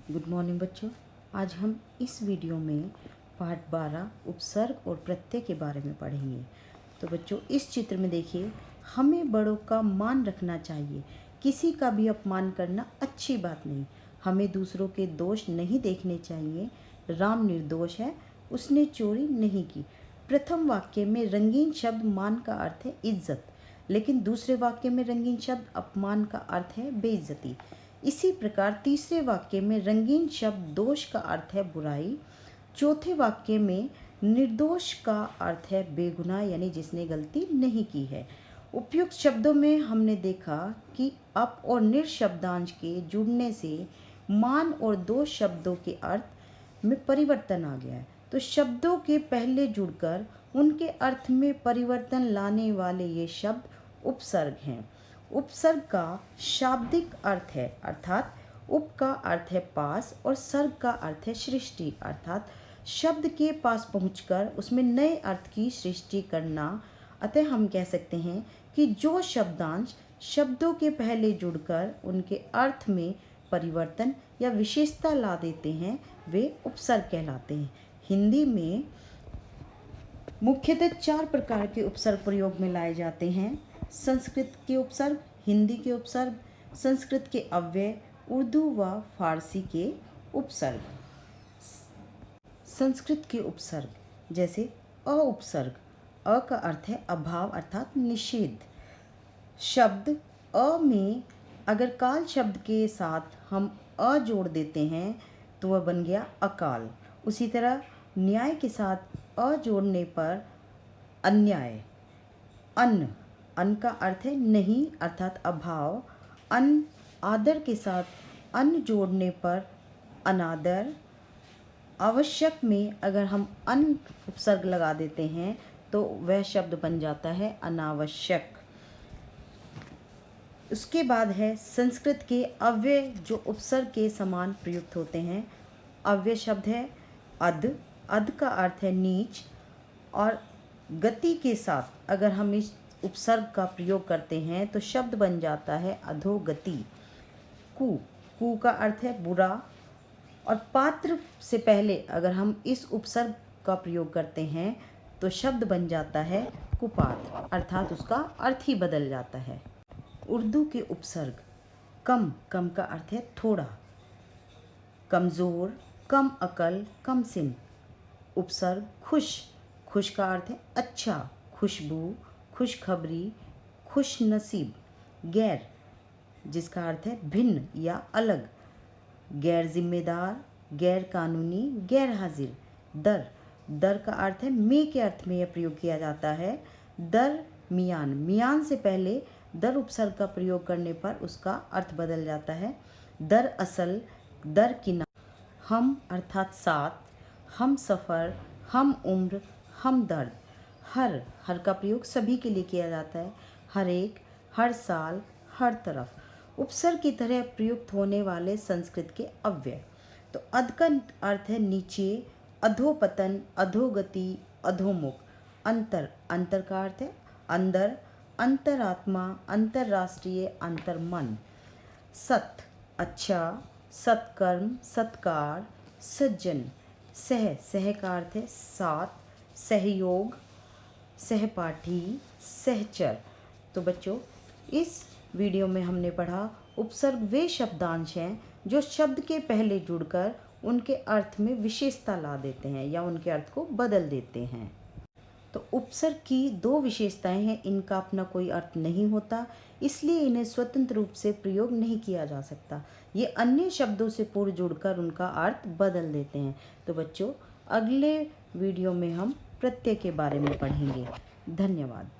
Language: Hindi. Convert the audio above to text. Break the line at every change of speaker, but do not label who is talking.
गुड मॉर्निंग बच्चों। आज हम इस वीडियो में पाठ 12 उपसर्ग और प्रत्यय के बारे में पढ़ेंगे। तो बच्चों, इस चित्र में देखिए, हमें बड़ों का मान रखना चाहिए। किसी का भी अपमान करना अच्छी बात नहीं। हमें दूसरों के दोष नहीं देखने चाहिए। राम निर्दोष है, उसने चोरी नहीं की। प्रथम वाक्य में रंगीन शब्द मान का अर्थ है इज्जत, लेकिन दूसरे वाक्य में रंगीन शब्द अपमान का अर्थ है बेइज्जती। इसी प्रकार तीसरे वाक्य में रंगीन शब्द दोष का अर्थ है बुराई। चौथे वाक्य में निर्दोष का अर्थ है बेगुनाह, यानी जिसने गलती नहीं की है। उपयुक्त शब्दों में हमने देखा कि अप और निर शब्दांश के जुड़ने से मान और दोष शब्दों के अर्थ में परिवर्तन आ गया है। तो शब्दों के पहले जुड़कर उनके अर्थ में परिवर्तन लाने वाले ये शब्द उपसर्ग हैं। उपसर्ग का शाब्दिक अर्थ है, अर्थात उप का अर्थ है पास और सर्ग का अर्थ है सृष्टि, अर्थात शब्द के पास पहुंचकर उसमें नए अर्थ की सृष्टि करना। अतः हम कह सकते हैं कि जो शब्दांश शब्दों के पहले जुड़कर उनके अर्थ में परिवर्तन या विशेषता ला देते हैं वे उपसर्ग कहलाते हैं। हिंदी में मुख्यतः 4 प्रकार के उपसर्ग प्रयोग में लाए जाते हैं। संस्कृत के उपसर्ग, हिंदी के उपसर्ग, संस्कृत के अव्यय, उर्दू व फारसी के उपसर्ग। संस्कृत के उपसर्ग जैसे अ उपसर्ग, अ का अर्थ है अभाव अर्थात निषेध। शब्द अ में अगर काल शब्द के साथ हम अ जोड़ देते हैं तो वह बन गया अकाल। उसी तरह न्याय के साथ अ जोड़ने पर अन्याय। अन्न, अन्न का अर्थ है नहीं अर्थात अभाव। अन्न, आदर के साथ अन्न जोड़ने पर अनादर। आवश्यक में अगर हम अन्न उपसर्ग लगा देते हैं तो वह शब्द बन जाता है अनावश्यक। उसके बाद है संस्कृत के अव्यय जो उपसर्ग के समान प्रयुक्त होते हैं। अव्यय शब्द है अध, अध का अर्थ है नीच, और गति के साथ अगर हम इस उपसर्ग का प्रयोग करते हैं तो शब्द बन जाता है अधोगति। कु, कु का अर्थ है बुरा, और पात्र से पहले अगर हम इस उपसर्ग का प्रयोग करते हैं तो शब्द बन जाता है कुपात्र, अर्थात उसका अर्थ ही बदल जाता है। उर्दू के उपसर्ग कम, कम का अर्थ है थोड़ा। कमज़ोर, कम अकल, कम सिन। उपसर्ग खुश, खुश का अर्थ है अच्छा, खुशबू, खुशखबरी, खुश नसीब। गैर, जिसका अर्थ है भिन्न या अलग। गैर जिम्मेदार, गैर कानूनी, गैर हाजिर। दर, दर का अर्थ है में के अर्थ में यह प्रयोग किया जाता है। दर मियान, मियान से पहले दर उपसर्ग का प्रयोग करने पर उसका अर्थ बदल जाता है। दर असल, दर किनार। हम अर्थात साथ, हम सफ़र, हम उम्र, हम दर्द। हर, हर का प्रयोग सभी के लिए किया जाता है। हर एक, हर साल, हर तरफ। उपसर्ग की तरह प्रयुक्त होने वाले संस्कृत के अव्यय। तो अध का अर्थ है नीचे, अधोपतन, अधोगति, अधोमुख। अंतर, अंतर का अर्थ है अंदर, अंतरात्मा, अंतरराष्ट्रीय, अंतर्मन। सत, अच्छा, सत्कर्म, सत्कार, सज्जन। सह, सह का अर्थ है साथ, सहयोग, सहपाठी, सहचर। तो बच्चों, इस वीडियो में हमने पढ़ा उपसर्ग वे शब्दांश हैं जो शब्द के पहले जुड़कर उनके अर्थ में विशेषता ला देते हैं या उनके अर्थ को बदल देते हैं। तो उपसर्ग की 2 विशेषताएं हैं, इनका अपना कोई अर्थ नहीं होता, इसलिए इन्हें स्वतंत्र रूप से प्रयोग नहीं किया जा सकता। ये अन्य शब्दों से पूर्व जुड़कर उनका अर्थ बदल देते हैं। तो बच्चों, अगले वीडियो में हम प्रत्यय के बारे में पढ़ेंगे। धन्यवाद।